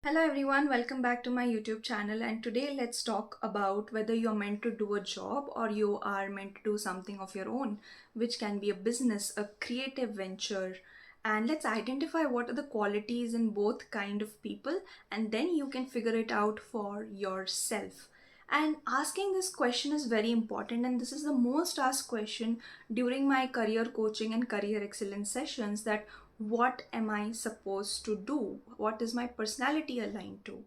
Hello everyone, welcome back to my YouTube channel, and today let's talk about whether you're meant to do a job or you are meant to do something of your own, which can be a business, a creative venture. And let's identify what are the qualities in both kind of people, and then you can figure it out for yourself. And asking this question is very important, and this is the most asked question during my career coaching and career excellence sessions, that what am I supposed to do? What is my personality aligned to?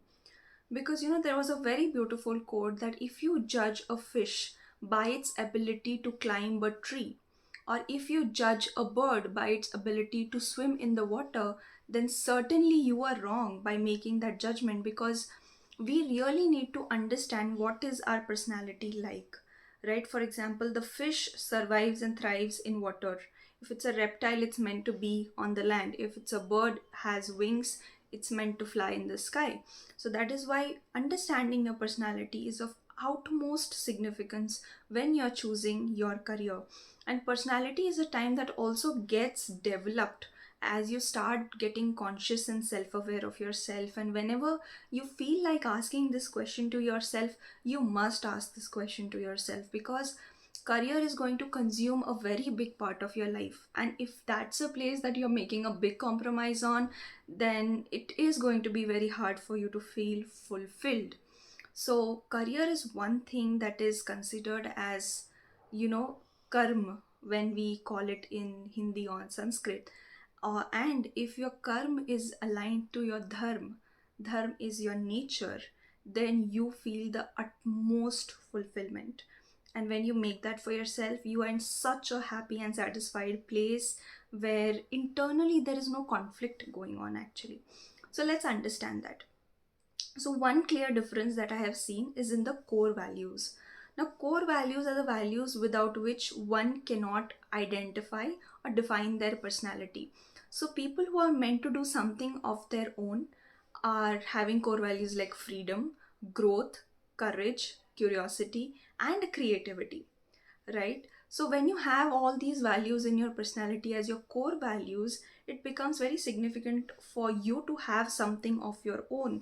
Because there was a very beautiful quote that if you judge a fish by its ability to climb a tree, or if you judge a bird by its ability to swim in the water, then certainly you are wrong by making that judgment, because we really need to understand what is our personality like. Right? For example, the fish survives and thrives in water. If it's a reptile, it's meant to be on the land. If it's a bird, has wings, it's meant to fly in the sky. So that is why understanding your personality is of utmost significance when you're choosing your career. And personality is a time that also gets developed as you start getting conscious and self-aware of yourself. And whenever you feel like asking this question to yourself, you must ask this question to yourself, because career is going to consume a very big part of your life, and if that's a place that you're making a big compromise on, then it is going to be very hard for you to feel fulfilled. So career is one thing that is considered as, you know karma, when we call it in Hindi or Sanskrit. And if your karma is aligned to your dharma is your nature, then you feel the utmost fulfillment. And when you make that for yourself, you are in such a happy and satisfied place where internally there is no conflict going on actually. So let's understand that. So one clear difference that I have seen is in the core values. Now, core values are the values without which one cannot identify or define their personality. So people who are meant to do something of their own are having core values like freedom, growth, courage, curiosity, and creativity, right? So when you have all these values in your personality as your core values, it becomes very significant for you to have something of your own.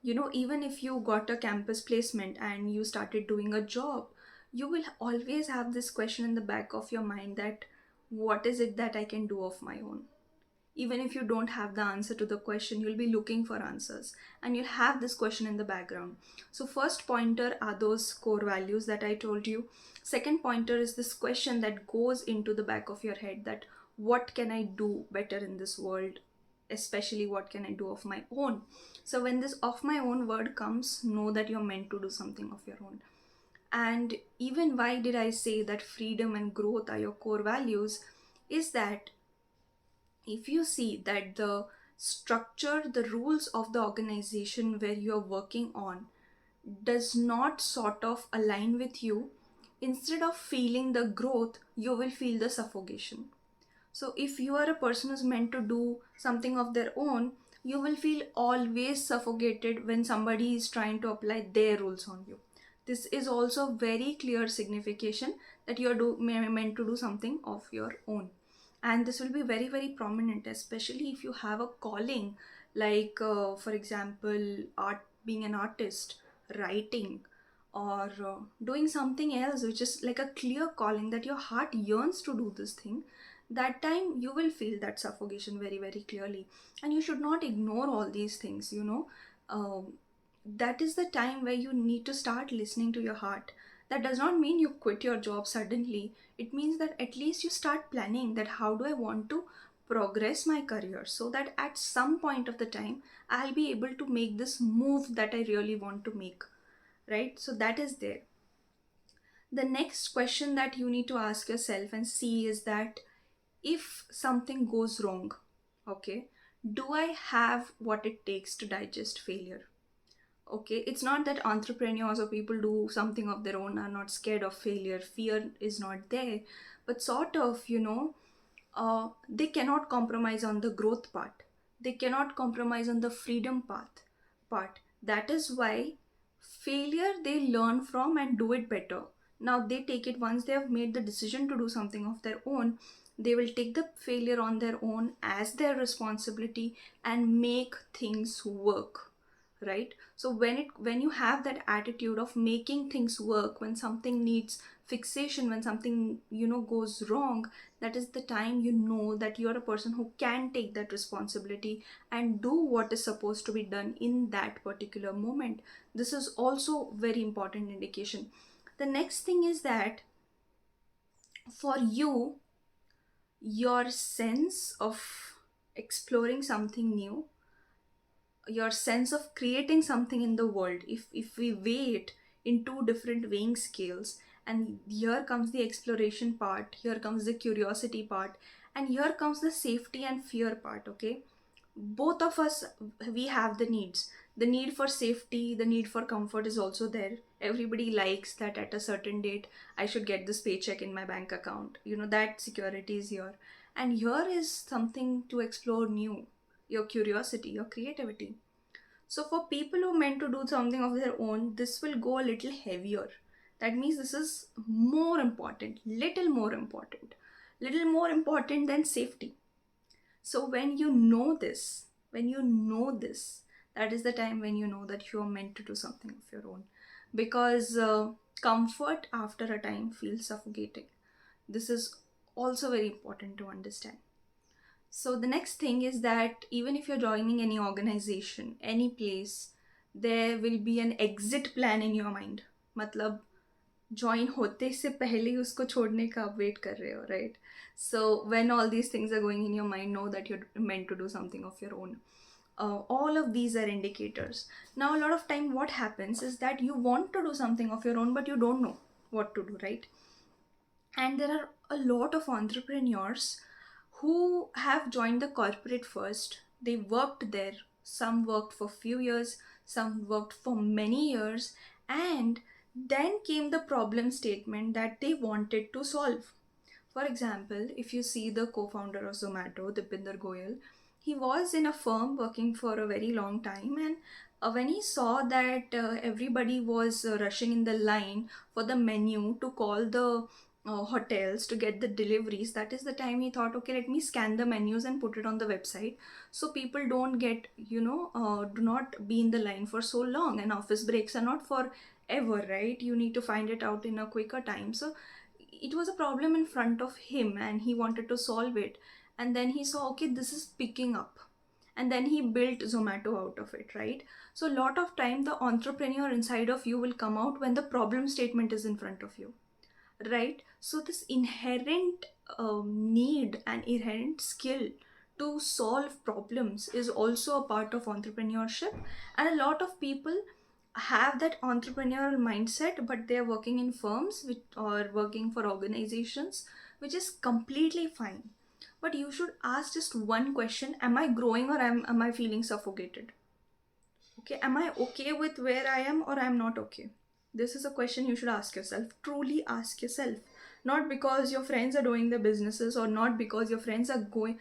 Even if you got a campus placement and you started doing a job, you will always have this question in the back of your mind, that what is it that I can do of my own? Even if you don't have the answer to the question, you'll be looking for answers, and you'll have this question in the background. So first pointer are those core values that I told you. Second pointer is this question that goes into the back of your head, that what can I do better in this world, especially what can I do of my own. So when this of my own word comes, know that you're meant to do something of your own. And even why did I say that freedom and growth are your core values, is that if you see that the structure, the rules of the organization where you're working on does not sort of align with you, instead of feeling the growth, you will feel the suffocation. So if you are a person who's meant to do something of their own, you will feel always suffocated when somebody is trying to apply their rules on you. This is also very clear signification that you are meant to do something of your own. And this will be very, very prominent, especially if you have a calling, like for example, art, being an artist, writing, or doing something else which is like a clear calling that your heart yearns to do this thing. That time you will feel that suffocation very, very clearly. And you should not ignore all these things. That is the time where you need to start listening to your heart. That does not mean you quit your job suddenly. It means that at least you start planning that how do I want to progress my career, so that at some point of the time I'll be able to make this move that I really want to make, right? So that is there. The next question that you need to ask yourself and see is that if something goes wrong, okay, do I have what it takes to digest failure? Okay, it's not that entrepreneurs or people do something of their own are not scared of failure. Fear is not there, but sort of, they cannot compromise on the growth part. They cannot compromise on the freedom part. That is why failure they learn from and do it better. Now they take it, once they have made the decision to do something of their own, they will take the failure on their own as their responsibility and make things work. right? So when you have that attitude of making things work, when something needs fixation, when something goes wrong, that is the time you know that you're a person who can take that responsibility and do what is supposed to be done in that particular moment. This is also very important indication. The next thing is that for you, your sense of exploring something new, your sense of creating something in the world, if we weigh it in two different weighing scales, and here comes the exploration part, here comes the curiosity part, and here comes the safety and fear part, okay? Both of us, we have the needs. The need for safety, the need for comfort is also there. Everybody likes that at a certain date I should get this paycheck in my bank account, that security is here. And here is something to explore new, your curiosity, your creativity. So for people who meant to do something of their own, this will go a little heavier. That means this is more important, little more important than safety. So when you know this, that is the time when you know that you are meant to do something of your own. Because comfort after a time feels suffocating. This is also very important to understand. So the next thing is that even if you're joining any organization, any place, there will be an exit plan in your mind. मतलब join होते से पहले ही उसको छोड़ने का आप wait कर रहे हो, right? So when all these things are going in your mind, know that you meant to do something of your own. All of these are indicators. Now a lot of time what happens is that you want to do something of your own but you don't know what to do, right? And there are a lot of entrepreneurs who have joined the corporate first. They worked there. Some worked for few years, some worked for many years, and then came the problem statement that they wanted to solve. For example, if you see the co-founder of Zomato, Dipinder Goyal, he was in a firm working for a very long time, and when he saw that everybody was rushing in the line for the menu to call the hotels to get the deliveries, that is the time he thought, okay, let me scan the menus and put it on the website so people don't get, do not be in the line for so long. And office breaks are not for ever, right? You need to find it out in a quicker time. So it was a problem in front of him and he wanted to solve it. And then he saw, okay, this is picking up, and then he built Zomato out of it, right? So a lot of time the entrepreneur inside of you will come out when the problem statement is in front of you, right? So this inherent need and inherent skill to solve problems is also a part of entrepreneurship. And a lot of people have that entrepreneurial mindset, but they're working in firms or working for organizations, which is completely fine. But you should ask just one question: am I growing, or am I feeling suffocated? Okay, am I okay with where I am, or I'm not okay? This is a question you should ask yourself. Truly ask yourself. Not because your friends are doing their businesses, or not because your friends are going,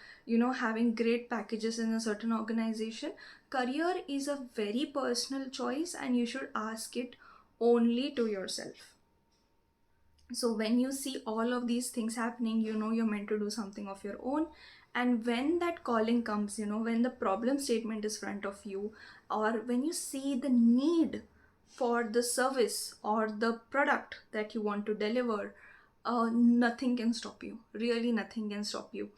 having great packages in a certain organization. Career is a very personal choice and you should ask it only to yourself. So when you see all of these things happening, you're meant to do something of your own. And when that calling comes, when the problem statement is front of you, or when you see the need for the service or the product that you want to deliver, nothing can stop you. Really, nothing can stop you.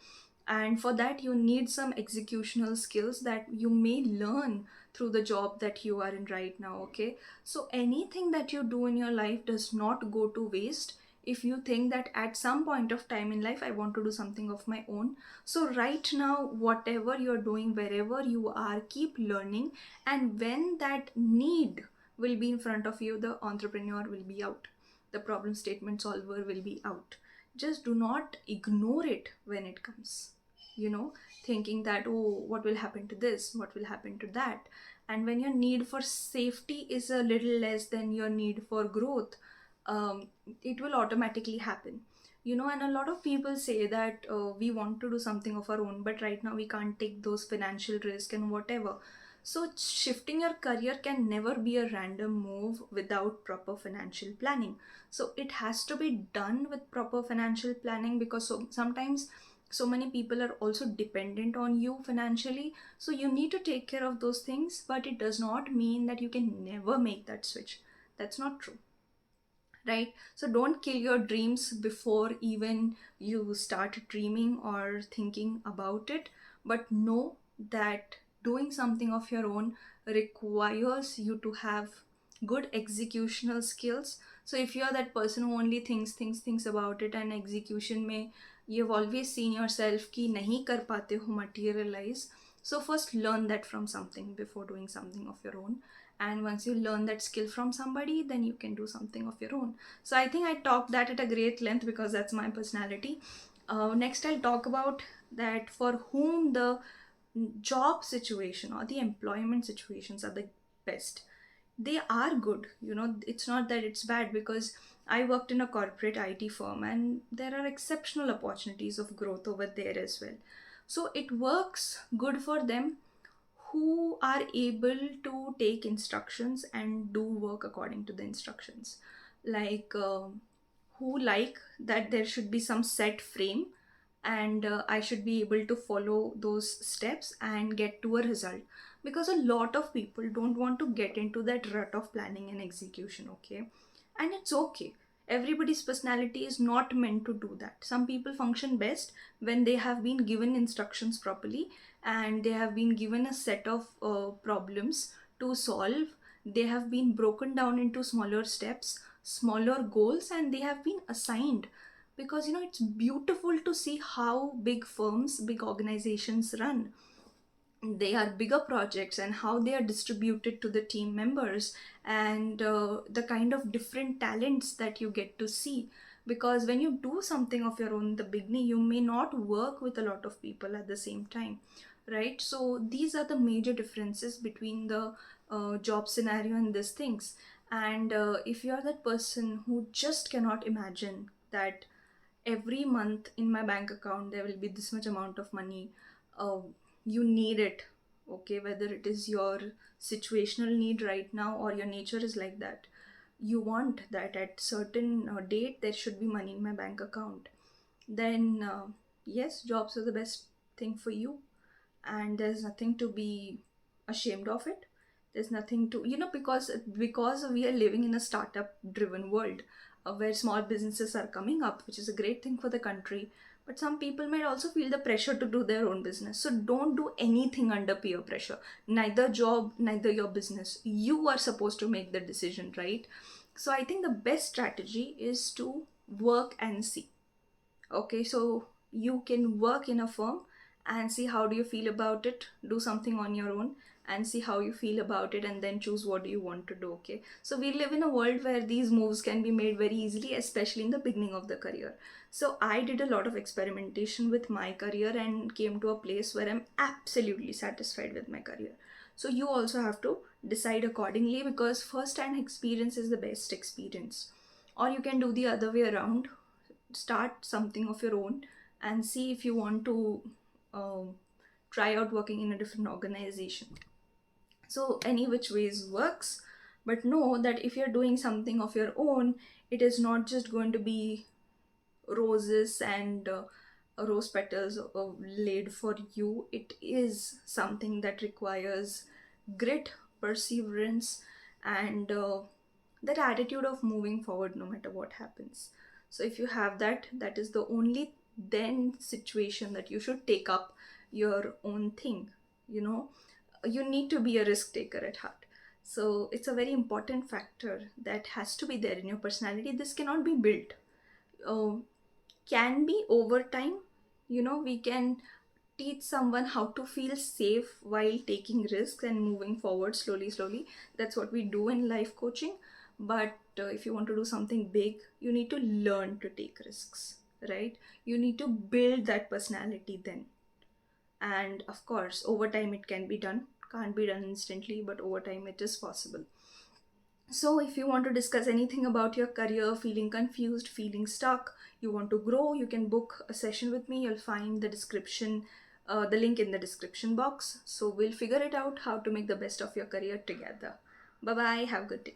And for that you need some executional skills that you may learn through the job that you are in right now, okay? So anything that you do in your life does not go to waste if you think that at some point of time in life I want to do something of my own. So right now, whatever you're doing, wherever you are, keep learning, and when that need will be in front of you, the entrepreneur will be out, the problem statement solver will be out. Just do not ignore it when it comes, thinking that, oh, what will happen to this, what will happen to that. And when your need for safety is a little less than your need for growth, it will automatically happen. And a lot of people say that we want to do something of our own, but right now we can't take those financial risk and whatever. So shifting your career can never be a random move without proper financial planning. So it has to be done with proper financial planning, because sometimes So many people are also dependent on you financially, so you need to take care of those things, but it does not mean that you can never make that switch. That's not true, right? So don't kill your dreams before even you start dreaming or thinking about it, but know that doing something of your own requires you to have good executional skills. So if you are that person who only thinks about it, and execution may, you've always seen yourself ki nahi kar pate ho materialize, so first learn that from something before doing something of your own. And once you learn that skill from somebody, then you can do something of your own. So I think I talked that at a great length because that's my personality. Next I'll talk about that for whom the job situation or the employment situations are the best. They are good, it's not that it's bad, because I worked in a corporate IT firm and there are exceptional opportunities of growth over there as well. So it works good for them who are able to take instructions and do work according to the instructions, like who like that there should be some set frame, and I should be able to follow those steps and get to a result, because a lot of people don't want to get into that rut of planning and execution, okay? And it's okay. Everybody's personality is not meant to do that. Some people function best when they have been given instructions properly, and they have been given a set of problems to solve. They have been broken down into smaller steps, smaller goals, and they have been assigned. Because it's beautiful to see how big firms, big organizations run. They are bigger projects, and how they are distributed to the team members, and the kind of different talents that you get to see. Because when you do something of your own in the beginning, you may not work with a lot of people at the same time, right? So these are the major differences between the job scenario and these things. And if you are that person who just cannot imagine that every month in my bank account there will be this much amount of money, uh, you need it, okay? Whether it is your situational need right now or your nature is like that, you want that at certain date there should be money in my bank account, then yes, jobs are the best thing for you. And there's nothing to be ashamed of it. There's nothing to, because we are living in a startup driven world, where small businesses are coming up, which is a great thing for the country. But some people might also feel the pressure to do their own business, so don't do anything under peer pressure. Neither job, neither your business. You are supposed to make the decision, right? So I think the best strategy is to work and see. Okay, so you can work in a firm and see how do you feel about it, do something on your own and see how you feel about it, and then choose what do you want to do. Okay, so we live in a world where these moves can be made very easily, especially in the beginning of the career. So I did a lot of experimentation with my career and came to a place where I'm absolutely satisfied with my career. So you also have to decide accordingly, because first hand experience is the best experience. Or you can do the other way around, start something of your own and see if you want to um, try out working in a different organization. So any which ways works, but know that if you're doing something of your own, it is not just going to be roses and rose petals laid for you. It is something that requires grit, perseverance, and that attitude of moving forward no matter what happens. So if you have that, that is the only then situation that you should take up your own thing. You need to be a risk taker at heart. So it's a very important factor that has to be there in your personality. This cannot be built. uh, can be over time. We can teach someone how to feel safe while taking risks and moving forward slowly. That's what we do in life coaching. But if you want to do something big, you need to learn to take risks, right? You need to build that personality then. And of course, over time it can be done. Can't be done instantly, but over time it is possible. So, if you want to discuss anything about your career, feeling confused, feeling stuck, you want to grow, you can book a session with me. You'll find the link in the description box. So, we'll figure it out how to make the best of your career together. Bye bye. Have a good day.